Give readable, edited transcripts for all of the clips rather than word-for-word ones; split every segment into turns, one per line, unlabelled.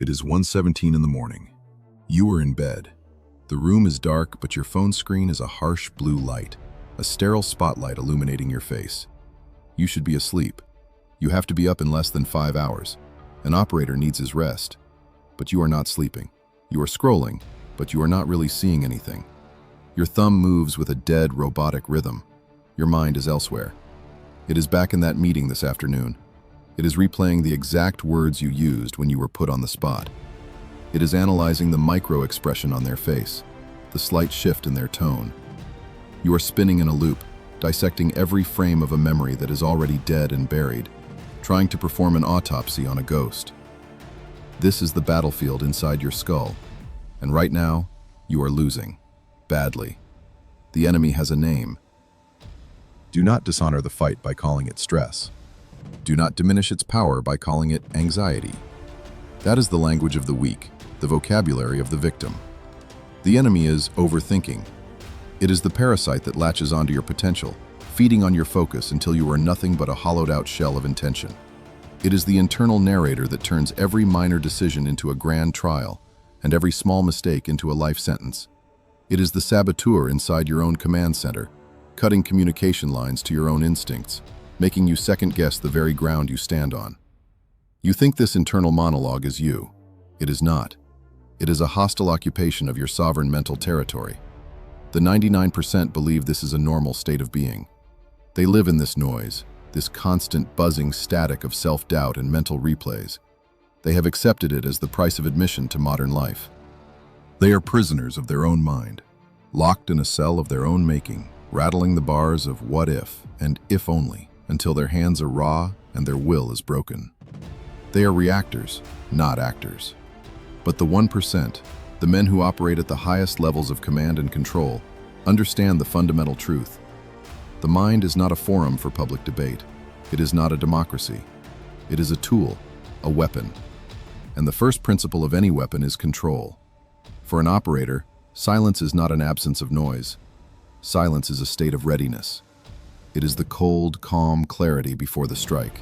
It is 1:17 in the morning. You are in bed. The room is dark, but your phone screen is a harsh blue light, a sterile spotlight illuminating your face. You should be asleep. You have to be up in less than 5 hours. An operator needs his rest. But you are not sleeping. You are scrolling, but you are not really seeing anything. Your thumb moves with a dead, robotic rhythm. Your mind is elsewhere. It is back in that meeting this afternoon. It is replaying the exact words you used when you were put on the spot. It is analyzing the micro-expression on their face, the slight shift in their tone. You are spinning in a loop, dissecting every frame of a memory that is already dead and buried, trying to perform an autopsy on a ghost. This is the battlefield inside your skull, and right now, you are losing. Badly. The enemy has a name. Do not dishonor the fight by calling it stress. Do not diminish its power by calling it anxiety. That is the language of the weak, the vocabulary of the victim. The enemy is overthinking. It is the parasite that latches onto your potential, feeding on your focus until you are nothing but a hollowed-out shell of intention. It is the internal narrator that turns every minor decision into a grand trial, and every small mistake into a life sentence. It is the saboteur inside your own command center, cutting communication lines to your own instincts, making you second-guess the very ground you stand on. You think this internal monologue is you. It is not. It is a hostile occupation of your sovereign mental territory. The 99% believe this is a normal state of being. They live in this noise, this constant buzzing static of self-doubt and mental replays. They have accepted it as the price of admission to modern life. They are prisoners of their own mind, locked in a cell of their own making, rattling the bars of what if and if only, until their hands are raw and their will is broken. They are reactors, not actors. But the 1%, the men who operate at the highest levels of command and control, understand the fundamental truth. The mind is not a forum for public debate. It is not a democracy. It is a tool, a weapon. And the first principle of any weapon is control. For an operator, silence is not an absence of noise. Silence is a state of readiness. It is the cold, calm clarity before the strike.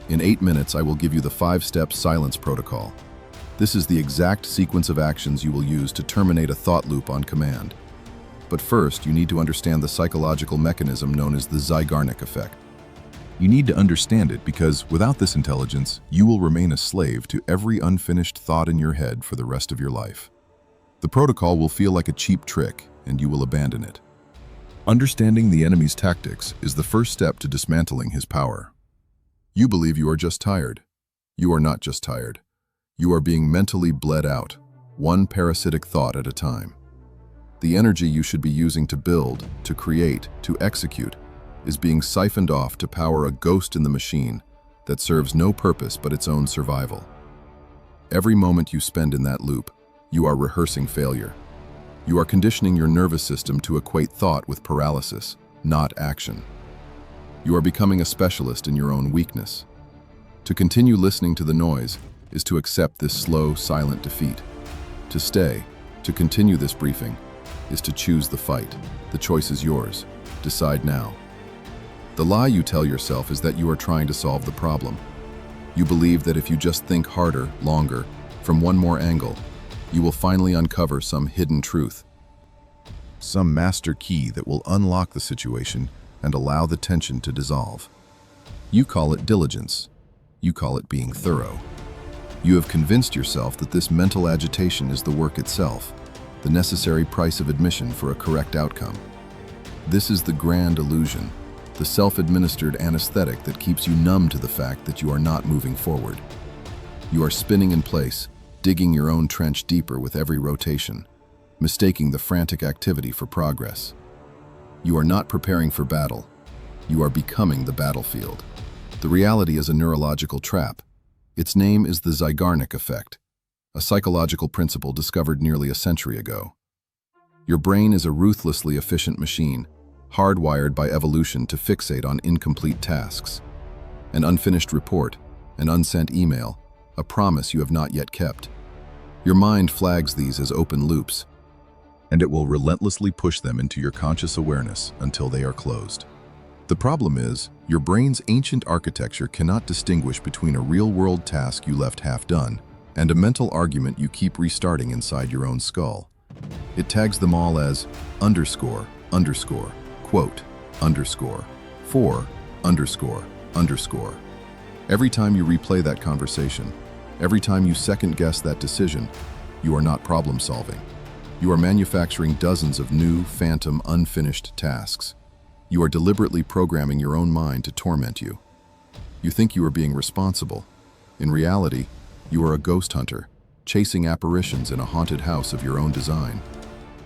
In 8 minutes, I will give you the 5-step silence protocol. This is the exact sequence of actions you will use to terminate a thought loop on command. But first, you need to understand the psychological mechanism known as the Zeigarnik effect. You need to understand it because without this intelligence, you will remain a slave to every unfinished thought in your head for the rest of your life. The protocol will feel like a cheap trick, and you will abandon it. Understanding the enemy's tactics is the first step to dismantling his power. You believe you are just tired. You are not just tired. You are being mentally bled out, one parasitic thought at a time. The energy you should be using to build, to create, to execute, is being siphoned off to power a ghost in the machine that serves no purpose but its own survival. Every moment you spend in that loop, you are rehearsing failure. You are conditioning your nervous system to equate thought with paralysis, not action. You are becoming a specialist in your own weakness. To continue listening to the noise is to accept this slow, silent defeat. To stay, to continue this briefing, is to choose the fight. The choice is yours. Decide now. The lie you tell yourself is that you are trying to solve the problem. You believe that if you just think harder, longer, from one more angle, you will finally uncover some hidden truth, some master key that will unlock the situation and allow the tension to dissolve. You call it diligence. You call it being thorough. You have convinced yourself that this mental agitation is the work itself, the necessary price of admission for a correct outcome. This is the grand illusion, the self-administered anesthetic that keeps you numb to the fact that you are not moving forward. You are spinning in place, digging your own trench deeper with every rotation, mistaking the frantic activity for progress. You are not preparing for battle. You are becoming the battlefield. The reality is a neurological trap. Its name is the Zeigarnik effect, a psychological principle discovered nearly a century ago. Your brain is a ruthlessly efficient machine, hardwired by evolution to fixate on incomplete tasks. An unfinished report, an unsent email, a promise you have not yet kept. Your mind flags these as open loops, and it will relentlessly push them into your conscious awareness until they are closed. The problem is, your brain's ancient architecture cannot distinguish between a real-world task you left half done and a mental argument you keep restarting inside your own skull. It tags them all as underscore, underscore, quote, underscore, for, underscore, underscore. Every time you replay that conversation, every time you second-guess that decision, you are not problem-solving. You are manufacturing dozens of new, phantom, unfinished tasks. You are deliberately programming your own mind to torment you. You think you are being responsible. In reality, you are a ghost hunter, chasing apparitions in a haunted house of your own design.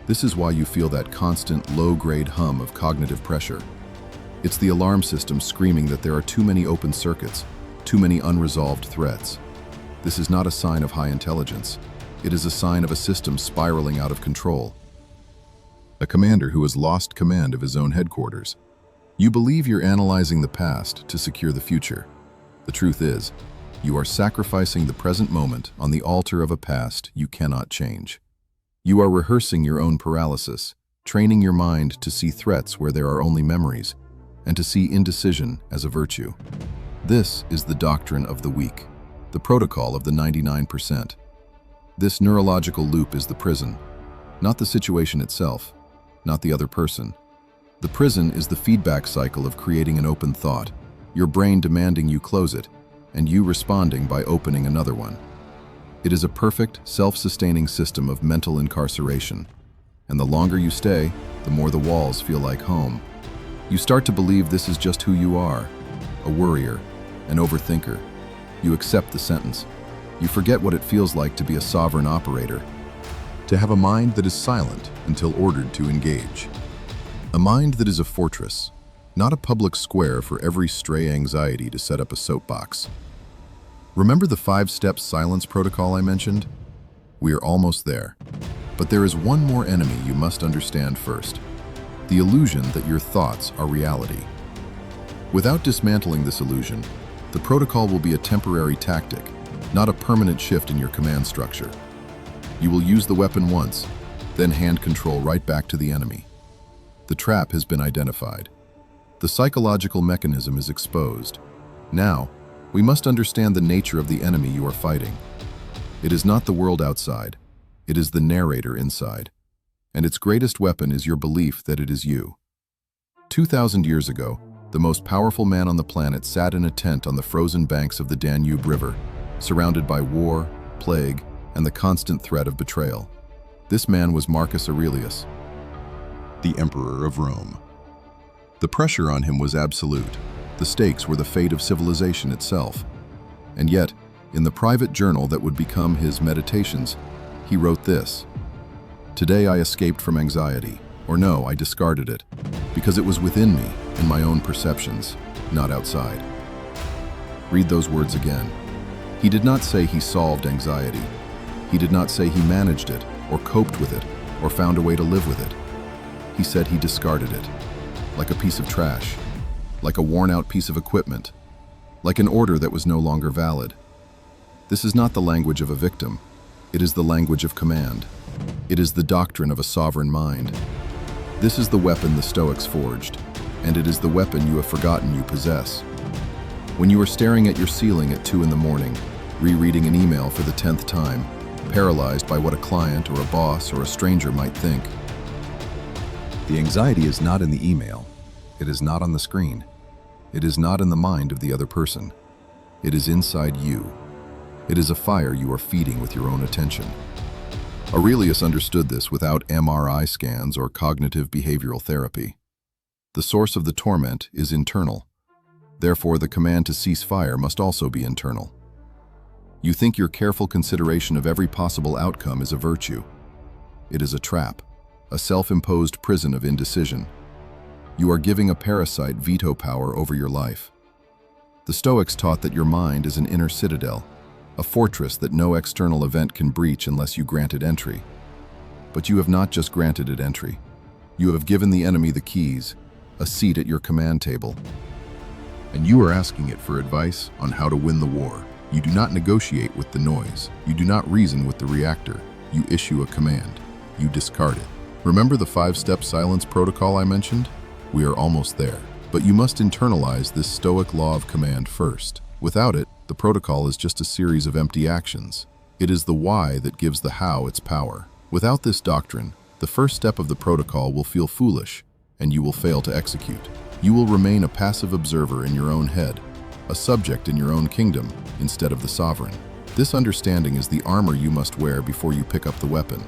This is why you feel that constant, low-grade hum of cognitive pressure. It's the alarm system screaming that there are too many open circuits, too many unresolved threats. This is not a sign of high intelligence. It is a sign of a system spiraling out of control. A commander who has lost command of his own headquarters. You believe you're analyzing the past to secure the future. The truth is, you are sacrificing the present moment on the altar of a past you cannot change. You are rehearsing your own paralysis, training your mind to see threats where there are only memories, and to see indecision as a virtue. This is the doctrine of the weak, the protocol of the 99%. This neurological loop is the prison, not the situation itself, not the other person. The prison is the feedback cycle of creating an open thought, your brain demanding you close it, and you responding by opening another one. It is a perfect, self-sustaining system of mental incarceration, and the longer you stay, the more the walls feel like home. You start to believe this is just who you are, a worrier, an overthinker. You accept the sentence. You forget what it feels like to be a sovereign operator, to have a mind that is silent until ordered to engage. A mind that is a fortress, not a public square for every stray anxiety to set up a soapbox. Remember the 5-step silence protocol I mentioned? We are almost there. But there is one more enemy you must understand first: the illusion that your thoughts are reality. Without dismantling this illusion, the protocol will be a temporary tactic, not a permanent shift in your command structure. You will use the weapon once, then hand control right back to the enemy. The trap has been identified. The psychological mechanism is exposed. Now, we must understand the nature of the enemy you are fighting. It is not the world outside. It is the narrator inside. And its greatest weapon is your belief that it is you. 2,000 years ago, the most powerful man on the planet sat in a tent on the frozen banks of the Danube River, surrounded by war, plague, and the constant threat of betrayal. This man was Marcus Aurelius, the Emperor of Rome. The pressure on him was absolute. The stakes were the fate of civilization itself. And yet, in the private journal that would become his Meditations, he wrote this: "Today I escaped from anxiety, or no, I discarded it, because it was within me, in my own perceptions, not outside." Read those words again. He did not say he solved anxiety. He did not say he managed it, or coped with it, or found a way to live with it. He said he discarded it, like a piece of trash, like a worn-out piece of equipment, like an order that was no longer valid. This is not the language of a victim. It is the language of command. It is the doctrine of a sovereign mind. This is the weapon the Stoics forged, and it is the weapon you have forgotten you possess. When you are staring at your ceiling at 2 in the morning, rereading an email for the 10th time, paralyzed by what a client or a boss or a stranger might think. The anxiety is not in the email. It is not on the screen. It is not in the mind of the other person. It is inside you. It is a fire you are feeding with your own attention. Aurelius understood this without MRI scans or cognitive behavioral therapy. The source of the torment is internal. Therefore, the command to cease fire must also be internal. You think your careful consideration of every possible outcome is a virtue. It is a trap, a self-imposed prison of indecision. You are giving a parasite veto power over your life. The Stoics taught that your mind is an inner citadel, a fortress that no external event can breach unless you grant it entry. But you have not just granted it entry. You have given the enemy the keys, a seat at your command table. And you are asking it for advice on how to win the war. You do not negotiate with the noise. You do not reason with the reactor. You issue a command. You discard it. Remember the 5-step silence protocol I mentioned? We are almost there. But you must internalize this Stoic law of command first. Without it, the protocol is just a series of empty actions. It is the why that gives the how its power. Without this doctrine, the first step of the protocol will feel foolish, and you will fail to execute. You will remain a passive observer in your own head, a subject in your own kingdom, instead of the sovereign. This understanding is the armor you must wear before you pick up the weapon.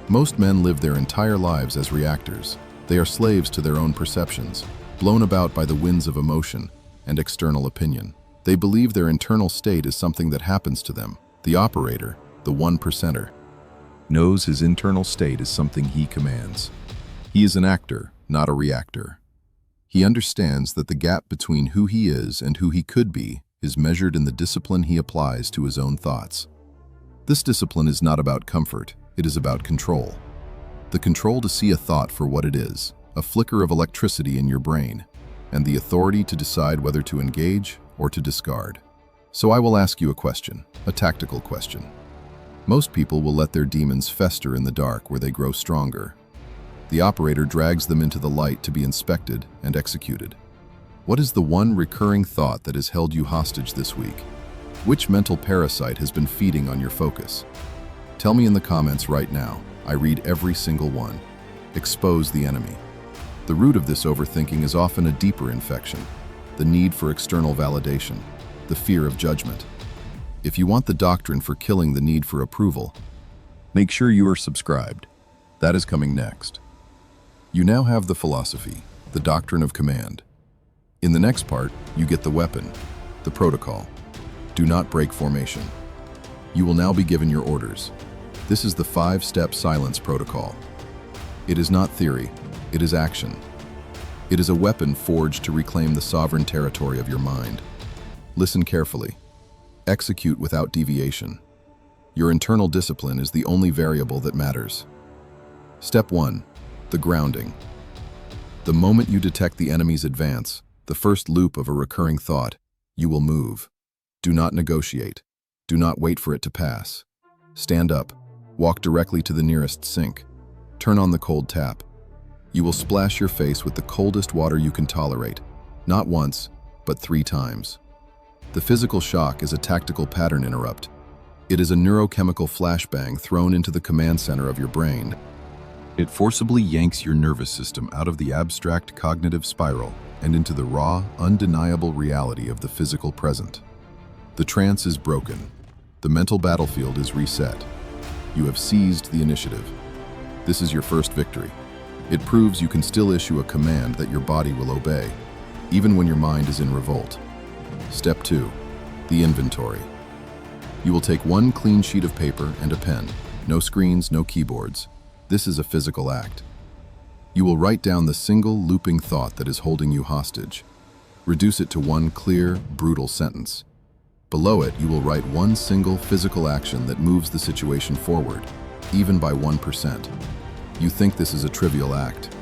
Most men live their entire lives as reactors. They are slaves to their own perceptions, blown about by the winds of emotion and external opinion. They believe their internal state is something that happens to them. The operator, the 1%er, knows his internal state is something he commands. He is an actor, not a reactor. He understands that the gap between who he is and who he could be is measured in the discipline he applies to his own thoughts. This discipline is not about comfort, it is about control. The control to see a thought for what it is, a flicker of electricity in your brain, and the authority to decide whether to engage or to discard. So I will ask you a question, a tactical question. Most people will let their demons fester in the dark where they grow stronger. The operator drags them into the light to be inspected and executed. What is the one recurring thought that has held you hostage this week? Which mental parasite has been feeding on your focus? Tell me in the comments right now. I read every single one. Expose the enemy. The root of this overthinking is often a deeper infection, the need for external validation, the fear of judgment. If you want the doctrine for killing the need for approval, make sure you are subscribed. That is coming next. You now have the philosophy, the doctrine of command. In the next part, you get the weapon, the protocol. Do not break formation. You will now be given your orders. This is the 5-step silence protocol. It is not theory, it is action. It is a weapon forged to reclaim the sovereign territory of your mind. Listen carefully. Execute without deviation. Your internal discipline is the only variable that matters. Step 1. The grounding. The moment you detect the enemy's advance, the first loop of a recurring thought, you will move. Do not negotiate. Do not wait for it to pass. Stand up. Walk directly to the nearest sink. Turn on the cold tap. You will splash your face with the coldest water you can tolerate, not once, but 3 times. The physical shock is a tactical pattern interrupt. It is a neurochemical flashbang thrown into the command center of your brain. It forcibly yanks your nervous system out of the abstract cognitive spiral and into the raw, undeniable reality of the physical present. The trance is broken. The mental battlefield is reset. You have seized the initiative. This is your first victory. It proves you can still issue a command that your body will obey, even when your mind is in revolt. Step 2. The inventory. You will take 1 clean sheet of paper and a pen. No screens, no keyboards. This is a physical act. You will write down the single looping thought that is holding you hostage. Reduce it to 1 clear, brutal sentence. Below it, you will write 1 single physical action that moves the situation forward, even by 1%. You think this is a trivial act.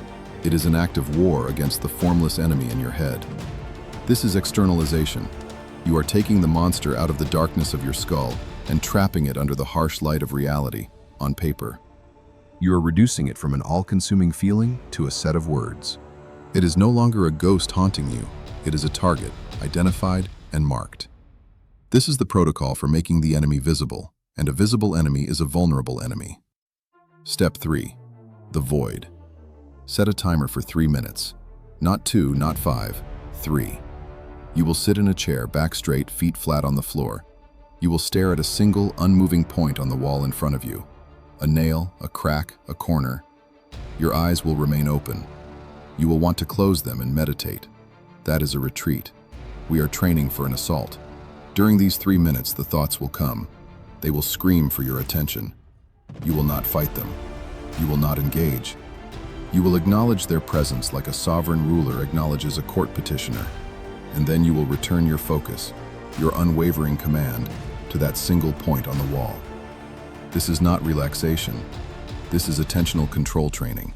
It is an act of war against the formless enemy in your head. This is externalization. You are taking the monster out of the darkness of your skull and trapping it under the harsh light of reality, on paper. You are reducing it from an all-consuming feeling to a set of words. It is no longer a ghost haunting you. It is a target, identified and marked. This is the protocol for making the enemy visible, and a visible enemy is a vulnerable enemy. Step 3. The void. Set a timer for 3 minutes. Not 2, not 5, 3. You will sit in a chair, back straight, feet flat on the floor. You will stare at a single, unmoving point on the wall in front of you. A nail, a crack, a corner. Your eyes will remain open. You will want to close them and meditate. That is a retreat. We are training for an assault. During these 3 minutes, the thoughts will come. They will scream for your attention. You will not fight them. You will not engage. You will acknowledge their presence like a sovereign ruler acknowledges a court petitioner. And then you will return your focus, your unwavering command, to that single point on the wall. This is not relaxation. This is attentional control training.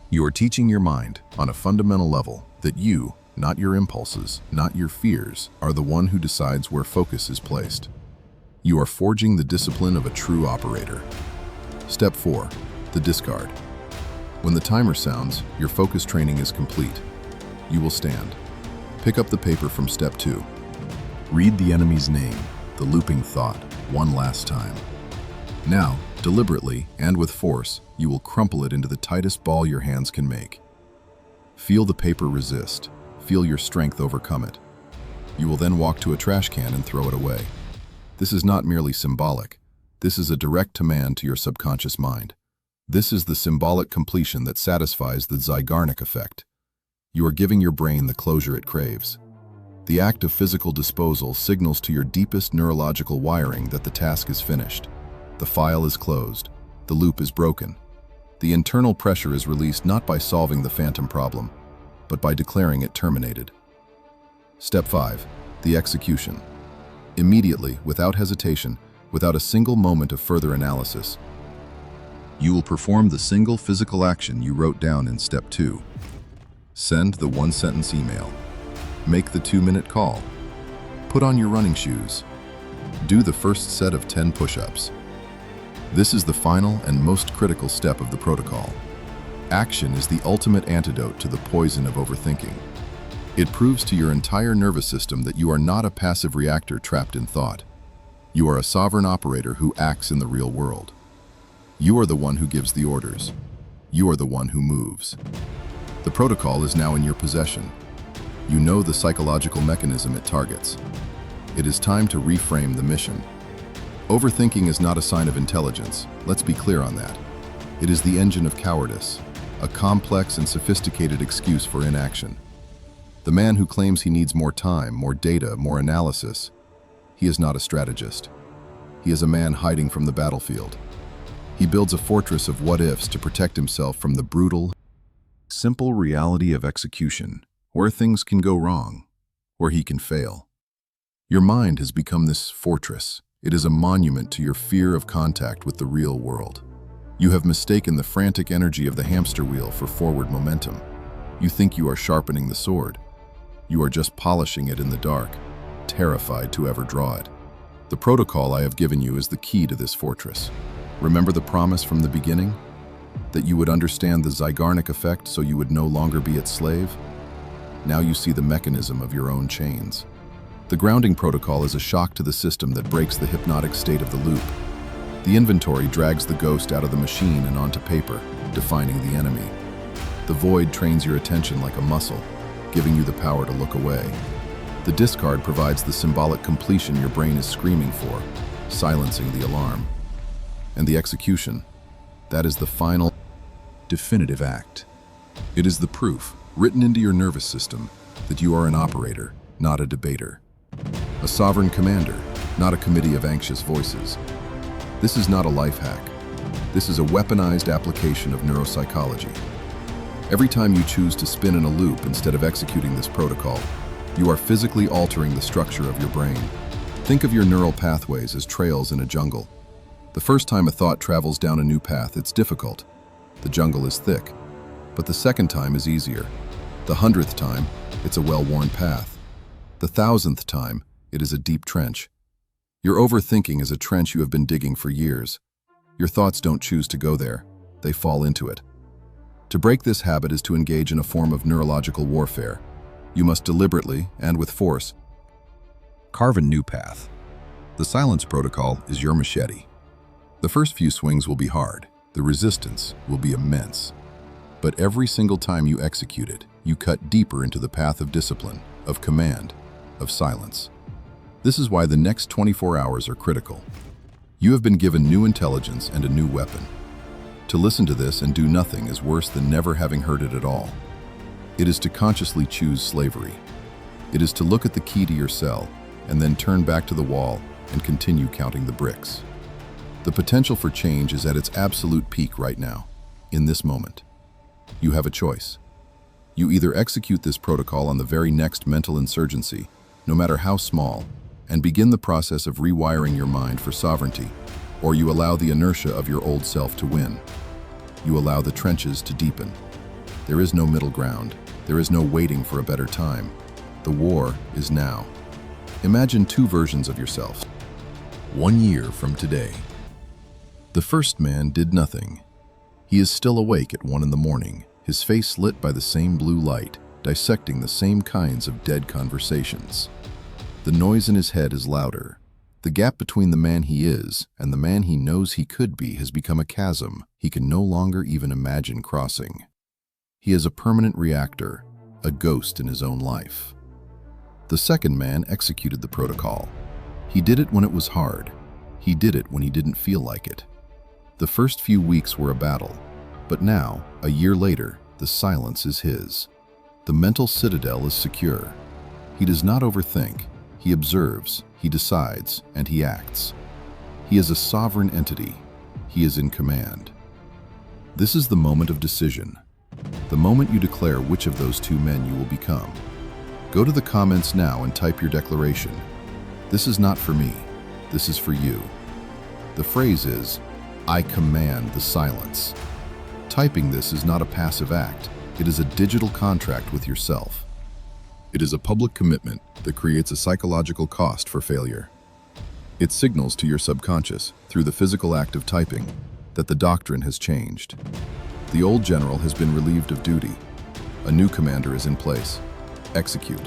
You are teaching your mind, on a fundamental level, that you, not your impulses, not your fears, are the one who decides where focus is placed. You are forging the discipline of a true operator. Step 4. The discard. When the timer sounds, your focus training is complete. You will stand. Pick up the paper from step 2. Read the enemy's name, the looping thought, one last time. Now, deliberately and with force, you will crumple it into the tightest ball your hands can make. Feel the paper resist. Feel your strength overcome it. You will then walk to a trash can and throw it away. This is not merely symbolic. This is a direct command to your subconscious mind. This is the symbolic completion that satisfies the Zeigarnik effect. You are giving your brain the closure it craves. The act of physical disposal signals to your deepest neurological wiring that the task is finished. The file is closed. The loop is broken. The internal pressure is released not by solving the phantom problem, but by declaring it terminated. Step 5. The execution. Immediately, without hesitation, without a single moment of further analysis, you will perform the single physical action you wrote down in Step 2. Send the one-sentence email. Make the 2-minute call. Put on your running shoes. Do the first set of 10 push-ups. This is the final and most critical step of the protocol. Action is the ultimate antidote to the poison of overthinking. It proves to your entire nervous system that you are not a passive reactor trapped in thought. You are a sovereign operator who acts in the real world. You are the one who gives the orders. You are the one who moves. The protocol is now in your possession. You know the psychological mechanism it targets. It is time to reframe the mission. Overthinking is not a sign of intelligence. Let's be clear on that. It is the engine of cowardice, a complex and sophisticated excuse for inaction. The man who claims he needs more time, more data, more analysis, he is not a strategist. He is a man hiding from the battlefield. He builds a fortress of what-ifs to protect himself from the brutal, simple reality of execution, where things can go wrong, where he can fail. Your mind has become this fortress. It is a monument to your fear of contact with the real world. You have mistaken the frantic energy of the hamster wheel for forward momentum. You think you are sharpening the sword. You are just polishing it in the dark, terrified to ever draw it. The protocol I have given you is the key to this fortress. Remember the promise from the beginning? That you would understand the Zeigarnik effect so you would no longer be its slave? Now you see the mechanism of your own chains. The grounding protocol is a shock to the system that breaks the hypnotic state of the loop. The inventory drags the ghost out of the machine and onto paper, defining the enemy. The void trains your attention like a muscle, giving you the power to look away. The discard provides the symbolic completion your brain is screaming for, silencing the alarm. And the execution, that is the final, definitive act. It is the proof, written into your nervous system, that you are an operator, not a debater. A sovereign commander, not a committee of anxious voices. This is not a life hack. This is a weaponized application of neuropsychology. Every time you choose to spin in a loop instead of executing this protocol, you are physically altering the structure of your brain. Think of your neural pathways as trails in a jungle. The first time a thought travels down a new path, it's difficult. The jungle is thick. But the second time is easier. The 100th time, it's a well-worn path. The 1000th time, it is a deep trench. Your overthinking is a trench you have been digging for years. Your thoughts don't choose to go there. They fall into it. To break this habit is to engage in a form of neurological warfare. You must deliberately, and with force, carve a new path. The silence protocol is your machete. The first few swings will be hard. The resistance will be immense. But every single time you execute it, you cut deeper into the path of discipline, of command, of silence. This is why the next 24 hours are critical. You have been given new intelligence and a new weapon. To listen to this and do nothing is worse than never having heard it at all. It is to consciously choose slavery. It is to look at the key to your cell and then turn back to the wall and continue counting the bricks. The potential for change is at its absolute peak right now, in this moment. You have a choice. You either execute this protocol on the very next mental insurgency, no matter how small, and begin the process of rewiring your mind for sovereignty, or you allow the inertia of your old self to win. You allow the trenches to deepen. There is no middle ground. There is no waiting for a better time. The war is now. Imagine two versions of yourself. 1 year from today. The first man did nothing. He is still awake at 1 in the morning, his face lit by the same blue light, dissecting the same kinds of dead conversations. The noise in his head is louder. The gap between the man he is and the man he knows he could be has become a chasm he can no longer even imagine crossing. He is a permanent reactor, a ghost in his own life. The second man executed the protocol. He did it when it was hard. He did it when he didn't feel like it. The first few weeks were a battle, but now, a year later, the silence is his. The mental citadel is secure. He does not overthink. He observes, he decides, and he acts. He is a sovereign entity. He is in command. This is the moment of decision. The moment you declare which of those two men you will become. Go to the comments now and type your declaration. This is not for me. This is for you. The phrase is, I command the silence. Typing this is not a passive act. It is a digital contract with yourself. It is a public commitment that creates a psychological cost for failure. It signals to your subconscious, through the physical act of typing, that the doctrine has changed. The old general has been relieved of duty. A new commander is in place. Execute.